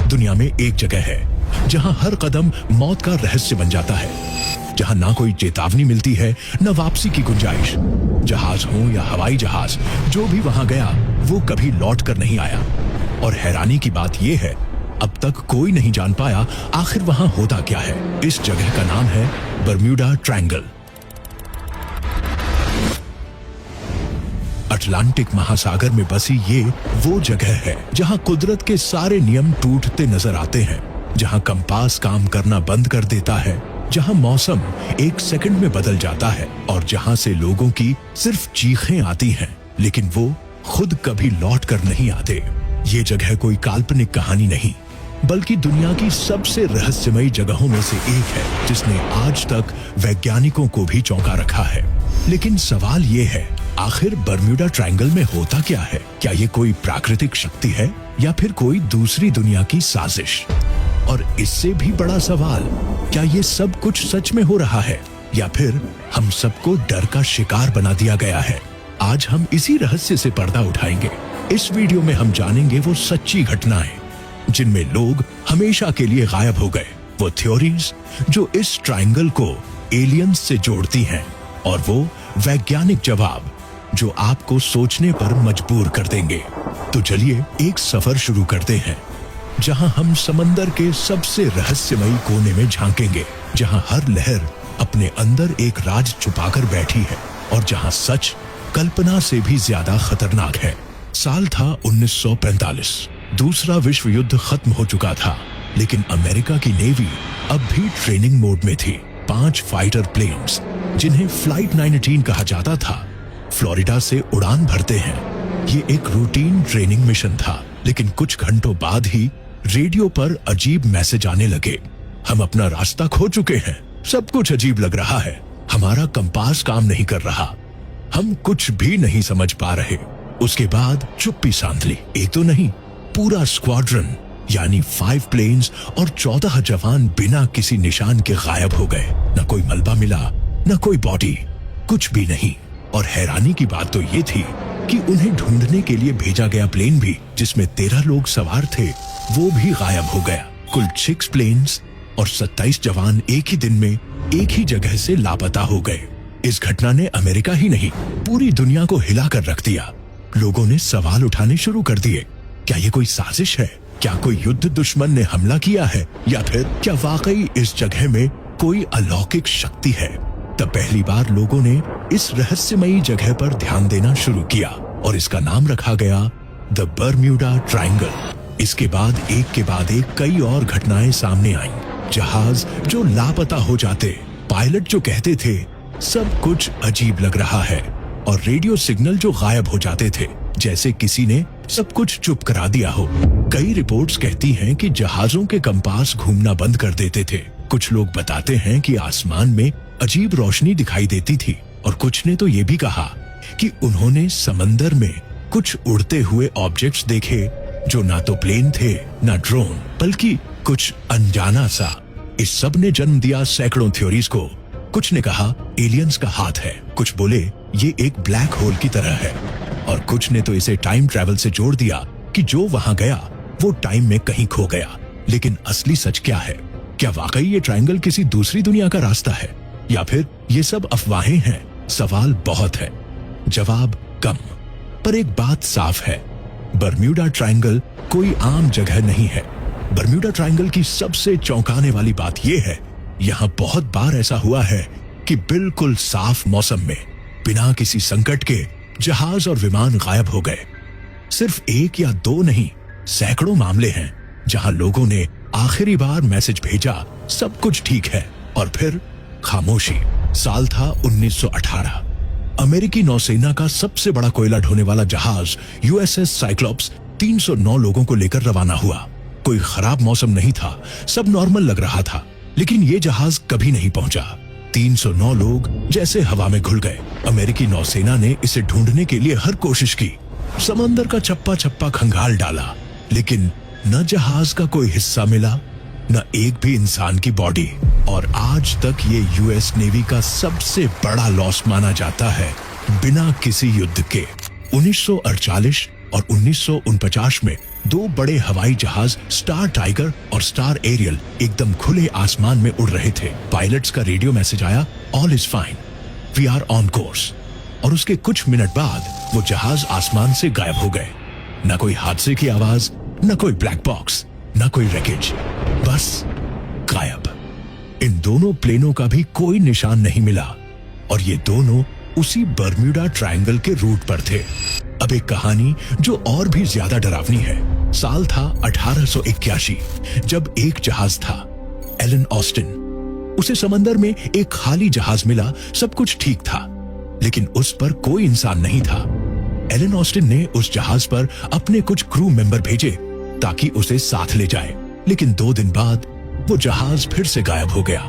दुनिया में एक जगह है जहां हर कदम मौत का रहस्य बन जाता है, जहां ना कोई चेतावनी मिलती है न वापसी की गुंजाइश। जहाज हो या हवाई जहाज, जो भी वहां गया वो कभी लौट कर नहीं आया। और हैरानी की बात यह है, अब तक कोई नहीं जान पाया आखिर वहां होता क्या है। इस जगह का नाम है बरम्यूडा ट्रायंगल। अटलांटिक महासागर में बसी ये वो जगह है जहां कुदरत के सारे नियम टूटते नजर आते हैं, जहां कंपास काम करना बंद कर देता है, जहां मौसम एक सेकंड में बदल जाता है और जहां से लोगों की सिर्फ चीखें आती हैं, लेकिन वो खुद कभी लौट कर नहीं आते। ये जगह कोई काल्पनिक कहानी नहीं, बल्कि दुनिया की सबसे रहस्यमयी जगहों में से एक है, जिसने आज तक वैज्ञानिकों को भी चौंका रखा है। लेकिन सवाल ये है, आखिर बरम्यूडा ट्रायंगल में होता क्या है? क्या ये कोई प्राकृतिक शक्ति है या फिर कोई दूसरी दुनिया की साजिश? और इससे भी बड़ा सवाल, क्या ये सब कुछ सच में हो रहा है या फिर हम सबको डर का शिकार बना दिया गया है? आज हम इसी रहस्य से पर्दा उठाएंगे। इस वीडियो में हम जानेंगे वो सच्ची घटनाएं जिनमें लोग हमेशा के लिए गायब हो गए, वो थ्योरीज जो इस ट्रायंगल को एलियंस से जोड़ती हैं, और वो वैज्ञानिक जवाब जो आपको सोचने पर मजबूर कर देंगे। तो चलिए एक सफर शुरू करते हैं, जहां हम समंदर के सबसे रहस्यमयी कोने में झांकेंगे, जहां हर लहर अपने अंदर एक राज छुपाकर बैठी है और जहां सच कल्पना से भी ज्यादा खतरनाक है। साल था 1945। दूसरा विश्व युद्ध खत्म हो चुका था, लेकिन अमेरिका की नेवी अब भी ट्रेनिंग मोड में थी। 5 फाइटर प्लेन्स, जिन्हें फ्लाइट 19 कहा जाता था, फ्लोरिडा से उड़ान भरते हैं। ये एक रूटीन ट्रेनिंग मिशन था, लेकिन कुछ घंटों बाद ही रेडियो पर अजीब मैसेज आने लगे। हम अपना रास्ता खो चुके हैं, सब कुछ अजीब लग रहा है, हमारा कंपास काम नहीं कर रहा, हम कुछ भी नहीं समझ पा रहे। उसके बाद चुप्पी सांध ली। एक तो नहीं, पूरा स्क्वाड्रन यानी 5 प्लेन्स और 14 जवान बिना किसी निशान के गायब हो गए। न कोई मलबा मिला, न कोई बॉडी, कुछ भी नहीं। और हैरानी की बात तो ये थी कि उन्हें ढूंढने के लिए भेजा गया प्लेन भी, जिसमें 13 लोग सवार थे, वो भी गायब हो गया। कुल 6 प्लेन्स और 27 जवान एक ही दिन में एक ही जगह से लापता हो गए। इस घटना ने अमेरिका ही नहीं, पूरी दुनिया को हिलाकर रख दिया। लोगों ने सवाल उठाने शुरू कर दिए। क्या ये कोई साजिश है? क्या कोई युद्ध दुश्मन ने हमला किया है? या फिर क्या वाकई इस जगह में कोई अलौकिक शक्ति है? तब पहली बार लोगों ने इस रहस्यमयी जगह पर ध्यान देना शुरू किया और इसका नाम रखा गया द बरम्यूडा ट्रायंगल। इसके बाद एक कई और घटनाएं सामने आईं। जहाज जो लापता हो जाते, पायलट जो कहते थे सब कुछ अजीब लग रहा है, और रेडियो सिग्नल जो गायब हो जाते थे, जैसे किसी ने सब कुछ चुप करा दिया हो। कई रिपोर्ट्स कहती हैं कि जहाजों के कंपास घूमना बंद कर देते थे। कुछ लोग बताते हैं कि आसमान में अजीब रोशनी दिखाई देती थी, और कुछ ने तो ये भी कहा कि उन्होंने समंदर में कुछ उड़ते हुए ऑब्जेक्ट्स देखे, जो ना तो प्लेन थे ना ड्रोन, बल्कि कुछ अनजाना सा। इस सब ने जन्म दिया सैकड़ों थ्योरीज को। कुछ ने कहा एलियंस का हाथ है, कुछ बोले ये एक ब्लैक होल की तरह है, और कुछ ने तो इसे टाइम ट्रैवल से जोड़ दिया कि जो वहां गया वो टाइम में कहीं खो गया। लेकिन असली सच क्या है? क्या वाकई ये ट्रायंगल किसी दूसरी दुनिया का रास्ता है, या फिर ये सब अफवाहें हैं? सवाल बहुत है, जवाब कम। पर एक बात साफ है, बरम्यूडा ट्रायंगल कोई आम जगह नहीं है। बरम्यूडा ट्रायंगल की सबसे चौंकाने वाली बात यह है, यहाँ बहुत बार ऐसा हुआ है कि बिल्कुल साफ मौसम में, बिना किसी संकट के, जहाज और विमान गायब हो गए। सिर्फ 1 या 2 नहीं, सैकड़ों मामले हैं जहां लोगों ने आखिरी बार मैसेज भेजा सब कुछ ठीक है, और फिर खामोशी। साल था 1918। अमेरिकी नौसेना का सबसे बड़ा कोयला ढोने वाला जहाज यूएसएस साइक्लोप्स 309 लोगों को लेकर रवाना हुआ। कोई खराब मौसम नहीं था, सब नॉर्मल लग रहा था, लेकिन ये जहाज कभी नहीं पहुंचा। 309 लोग जैसे हवा में घुल गए। अमेरिकी नौसेना ने इसे ढूंढने के लिए हर कोशिश की, समंदर का चप्पा चप्पा खंगाल डाला, लेकिन न जहाज का कोई हिस्सा मिला, न एक भी इंसान की बॉडी। और आज तक ये यूएस नेवी का सबसे बड़ा लॉस माना जाता है, बिना किसी युद्ध के। 1948 और 1949 में 2 बड़े हवाई जहाज स्टार टाइगर और स्टार एरियल एकदम खुले आसमान में उड़ रहे थे। पायलट्स का रेडियो मैसेज आया, all is fine, we are on course. और उसके कुछ मिनट बाद वो जहाज आसमान से गायब हो गए। न कोई हादसे की आवाज, न कोई ब्लैक बॉक्स, न कोई रैकेज, बस गायब। इन दोनों प्लेनों का भी कोई निशान नहीं मिला और ये दोनों उसी बर्म्यूडा ट्रायंगल के रूट पर थे। अब एक कहानी जो और भी ज्यादा डरावनी है। साल था 1881 जब एक जहाज था, एलन ऑस्टिन। उसे समंदर में एक खाली जहाज मिला, सब कुछ ठीक था, लेकिन उस पर कोई इंसान नहीं था। एलन ऑस्टिन ने उस जहाज पर अपने कुछ क्रू मेंबर भेजे ताकि उसे साथ ले जाए, लेकिन 2 दिन बाद वो जहाज फिर से गायब हो गया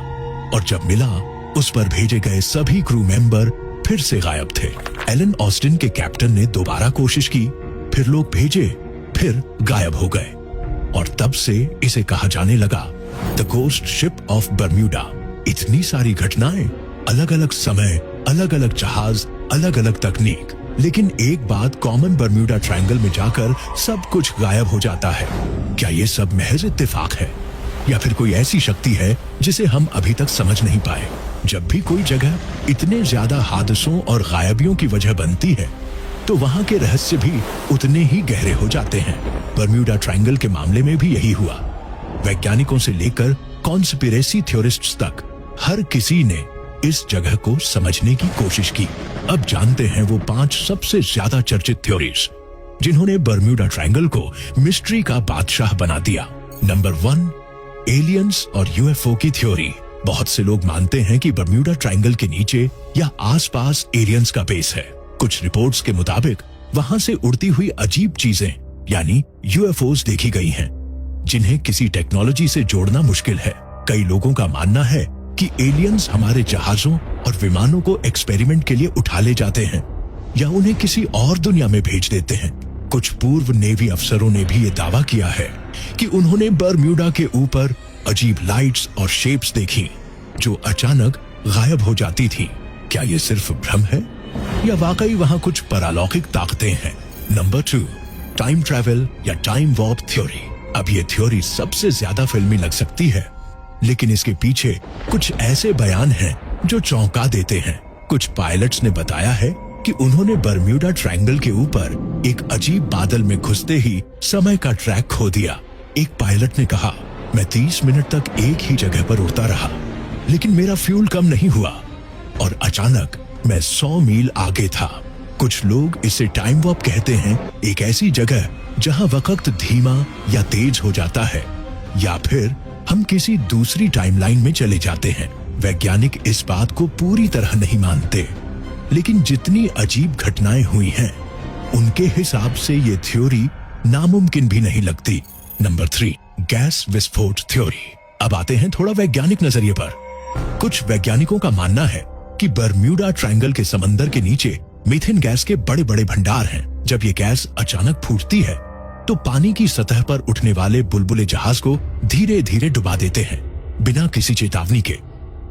और जब मिला उस पर भेजे गए सभी क्रू मेंबर फिर से गायब थे। एलन ऑस्टिन के कैप्टन ने दोबारा कोशिश की, फिर लोग भेजे, फिर गायब हो गए और तब से इसे कहा जाने लगा the ghost ship of Bermuda. इतनी सारी घटनाएं, अलग अलग समय, अलग अलग जहाज, अलग अलग तकनीक, लेकिन एक बात कॉमन, बर्म्यूडा ट्रायंगल में जाकर सब कुछ गायब हो जाता है। क्या ये सब महज इत्तेफाक है या फिर कोई ऐसी शक्ति है जिसे हम अभी तक समझ नहीं पाए? जब भी कोई जगह इतने ज्यादा हादसों और गायबियों की वजह बनती है तो वहां के रहस्य भी उतने ही गहरे हो जाते हैं। बर्म्यूडा ट्रायंगल के मामले में भी यही हुआ। वैज्ञानिकों से लेकर कॉन्स्पिरेसी थ्योरिस्ट्स तक हर किसी ने इस जगह को समझने की कोशिश की। अब जानते हैं वो 5 सबसे ज्यादा चर्चित थ्योरीज जिन्होंने बर्म्यूडा ट्रायंगल को मिस्ट्री का बादशाह बना दिया। नंबर 1, एलियंस और यूएफओ की थ्योरी। बहुत से लोग मानते हैं कि बर्म्यूडा ट्रायंगल के नीचे या आसपास एलियंस का बेस है। कुछ रिपोर्ट्स के मुताबिक वहां से उड़ती हुई अजीब चीजें यानी यूएफओस देखी गई हैं, जिन्हें किसी टेक्नोलॉजी से जोड़ना मुश्किल है। कई लोगों का मानना है कि एलियंस हमारे जहाजों और विमानों को एक्सपेरिमेंट के लिए उठा ले जाते हैं या उन्हें किसी और दुनिया में भेज देते हैं। कुछ पूर्व नेवी अफसरों ने भी ये दावा किया है कि उन्होंने बर्म्यूडा के ऊपर अजीब लाइट्स और शेप्स देखी जो अचानक गायब हो जाती थी। क्या ये सिर्फ भ्रम है या वाकई वहां कुछ परालौकिक ताकतें हैं? नंबर 2, टाइम ट्रैवल या टाइम वॉर्प थ्योरी। अब ये थ्योरी सबसे ज्यादा फिल्मी लग सकती है, लेकिन इसके पीछे कुछ ऐसे बयान हैं जो चौंका देते हैं। कुछ पायलट्स ने बताया है कि उन्होंने बर्म्यूडा ट्रायंगल के ऊपर एक अजीब बादल में घुसते ही समय का ट्रैक खो दिया। एक पायलट ने कहा, मैं 30 मिनट तक एक ही जगह पर उड़ता रहा, लेकिन मेरा फ्यूल कम नहीं हुआ और अचानक मैं 100 मील आगे था। कुछ लोग इसे टाइम वॉर्प कहते हैं, एक ऐसी जगह जहां वक्त धीमा या तेज हो जाता है या फिर हम किसी दूसरी टाइमलाइन में चले जाते हैं। वैज्ञानिक इस बात को पूरी तरह नहीं मानते, लेकिन जितनी अजीब घटनाएं हुई हैं, उनके हिसाब से ये थ्योरी नामुमकिन भी नहीं लगती। नंबर 3, गैस विस्फोट थ्योरी। अब आते हैं थोड़ा वैज्ञानिक नजरिए पर। कुछ वैज्ञानिकों का मानना है कि बर्म्यूडा ट्रायंगल के समंदर के नीचे मीथेन गैस के बड़े बड़े भंडार हैं। जब ये गैस अचानक फूटती है तो पानी की सतह पर उठने वाले बुलबुले जहाज को धीरे धीरे डुबा देते हैं बिना किसी चेतावनी के,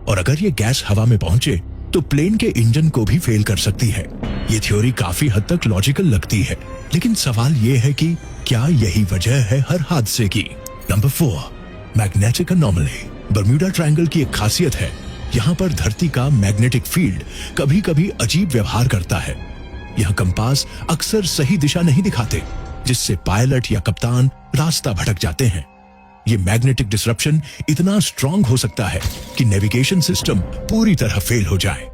और अगर ये गैस हवा में पहुंचे तो प्लेन के इंजन को भी फेल कर सकती है। ये थ्योरी काफी हद तक लॉजिकल लगती है, लेकिन सवाल ये है कि क्या यही वजह है हर हादसे की? Number 4, magnetic anomaly. Bermuda triangle की एक खासियत है, यहाँ पर धरती का मैग्नेटिक फील्ड कभी कभी अजीब व्यवहार करता है। यहाँ कंपास अक्सर सही दिशा नहीं दिखाते, जिससे पायलट या कप्तान रास्ता भटक जाते हैं। ये मैग्नेटिक डिसरप्शन इतना स्ट्रांग हो सकता है कि नेविगेशन सिस्टम पूरी तरह फेल हो जाए।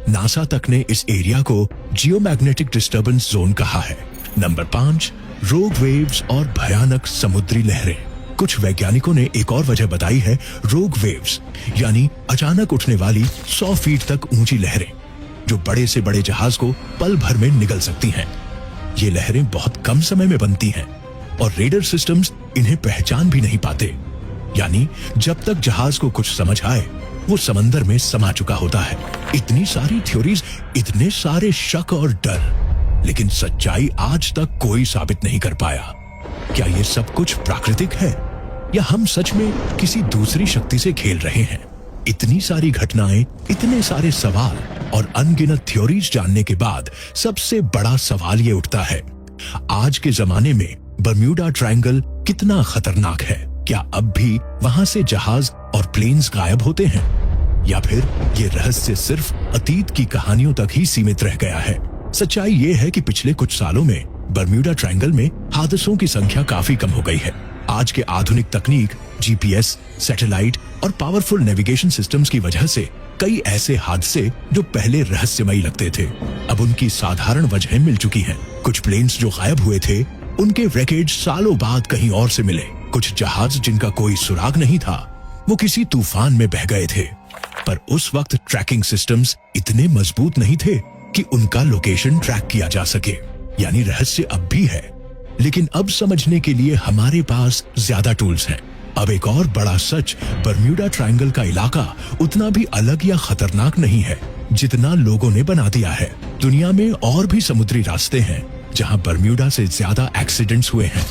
नासा तक ने इस एरिया को जियोमैग्नेटिक डिस्टर्बेंस जोन कहा है। नंबर 5, रोग वेव्स और भयानक समुद्री लहरें। कुछ वैज्ञानिकों ने एक और वजह बताई है, रोग वेव्स यानी अचानक उठने वाली 100 फीट तक ऊंची लहरें जो बड़े से बड़े जहाज को पल भर में निगल सकती हैं। ये लहरें बहुत कम समय में बनती हैं और रेडर सिस्टम्स इन्हें पहचान भी नहीं पाते, यानी जब तक जहाज को कुछ समझ आए वो समंदर में समा चुका होता है। इतनी सारी थ्योरीज, इतने सारे शक और डर, लेकिन सच्चाई आज तक कोई साबित नहीं कर पाया। क्या ये सब कुछ प्राकृतिक है या हम सच में किसी दूसरी शक्ति से खेल रहे हैं? इतनी सारी घटनाएं, इतने सारे सवाल और अनगिनत थ्योरीज जानने के बाद सबसे बड़ा सवाल ये उठता है, आज के जमाने में बर्म्यूडा ट्रायंगल कितना खतरनाक है? क्या अब भी वहां से जहाज और प्लेन्स गायब होते हैं, या फिर ये रहस्य सिर्फ अतीत की कहानियों तक ही सीमित रह गया है? सच्चाई ये है कि पिछले कुछ सालों में बर्म्यूडा ट्रायंगल में हादसों की संख्या काफी कम हो गई है। आज के आधुनिक तकनीक, जीपीएस, सैटेलाइट और पावरफुल नेविगेशन सिस्टम्स की वजह से कई ऐसे हादसे जो पहले रहस्यमयी लगते थे, अब उनकी साधारण वजहें मिल चुकी हैं। कुछ प्लेन्स जो गायब हुए थे, उनके रैकेज सालों बाद कहीं और से मिले। कुछ जहाज जिनका कोई सुराग नहीं था, वो किसी तूफान में बह गए थे। पर उस वक्त ट्रैकिंग सिस्टम्स इतने मजबूत नहीं थे कि उनका लोकेशन ट्रैक किया जा सके। यानी रहस्य अब भी है, लेकिन अब समझने के लिए हमारे पास ज्यादा टूल्स हैं। अब एक और बड़ा सच, बर्म्यूडा ट्रायंगल का इलाका उतना भी अलग या खतरनाक नहीं है जितना लोगों ने बना दिया है। दुनिया में और भी समुद्री रास्ते हैं जहां बर्म्यूडा से ज्यादा एक्सीडेंट्स हुए हैं,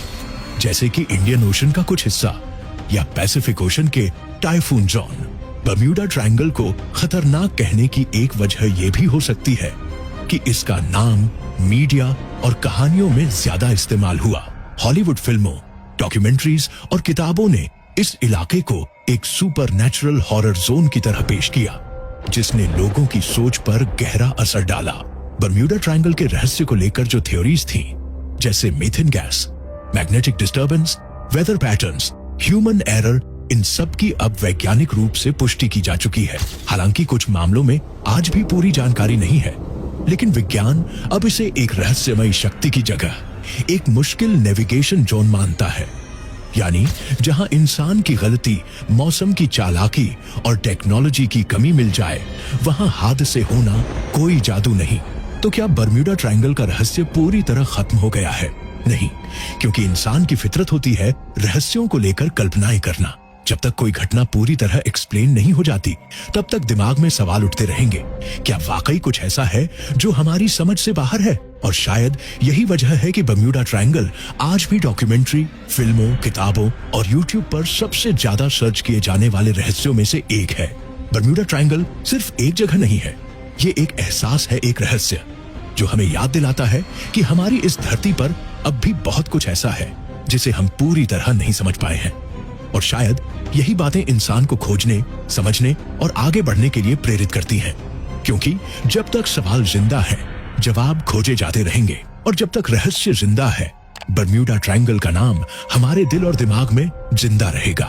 जैसे कि इंडियन ओशन का कुछ हिस्सा या पैसिफिक ओशन के टाइफून जोन। बर्म्यूडा ट्रायंगल को खतरनाक कहने की एक वजह यह भी हो सकती है कि इसका नाम मीडिया और कहानियों में ज्यादा इस्तेमाल हुआ। हॉलीवुड फिल्मों, डॉक्यूमेंट्रीज और किताबों ने इस इलाके को एक सुपरनैचुरल हॉरर जोन की तरह पेश किया, जिसने लोगों की सोच पर गहरा असर डाला। बर्म्यूडा ट्रायंगल के रहस्य को लेकर जो थ्योरीज थीं, जैसे methane gas, magnetic disturbance, weather patterns, human error, इन सब की अब वैज्ञानिक रूप से पुष्टि की जा चुकी है। हालांकि कुछ मामलों में आज भी पूरी जानकारी नहीं है, लेकिन विज्ञान अब इसे एक रहस्यमयी शक्ति की जगह एक मुश्किल नेविगेशन जोन मानता है। यानी जहां इंसान की गलती, मौसम की चालाकी और टेक्नोलॉजी की कमी मिल जाए, वहां हादसे होना कोई जादू नहीं। तो क्या बर्म्यूडा ट्रायंगल का रहस्य पूरी तरह खत्म हो गया है? नहीं, क्योंकि इंसान की फितरत होती है रहस्यों को लेकर कल्पनाएं करना। जब तक कोई घटना पूरी तरह एक्सप्लेन नहीं हो जाती, तब तक दिमाग में सवाल उठते रहेंगे, क्या वाकई कुछ ऐसा है जो हमारी समझ से बाहर है? और शायद यही वजह है कि बर्म्यूडा ट्रायंगल आज भी डॉक्यूमेंट्री, फिल्मों, किताबों और यूट्यूब पर सबसे ज्यादा सर्च किए जाने वाले रहस्यों में से एक है। बर्म्यूडा ट्रायंगल सिर्फ एक जगह नहीं है, ये एक एहसास है, एक रहस्य जो हमें याद दिलाता है कि हमारी इस धरती पर अब भी बहुत कुछ ऐसा है जिसे हम पूरी तरह नहीं समझ पाए हैं। और शायद यही बातें इंसान को खोजने, समझने और आगे बढ़ने के लिए प्रेरित करती हैं, क्योंकि जब तक सवाल जिंदा है, जवाब खोजे जाते रहेंगे, और जब तक रहस्य जिंदा है, बर्म्यूडा ट्रायंगल का नाम हमारे दिल और दिमाग में जिंदा रहेगा।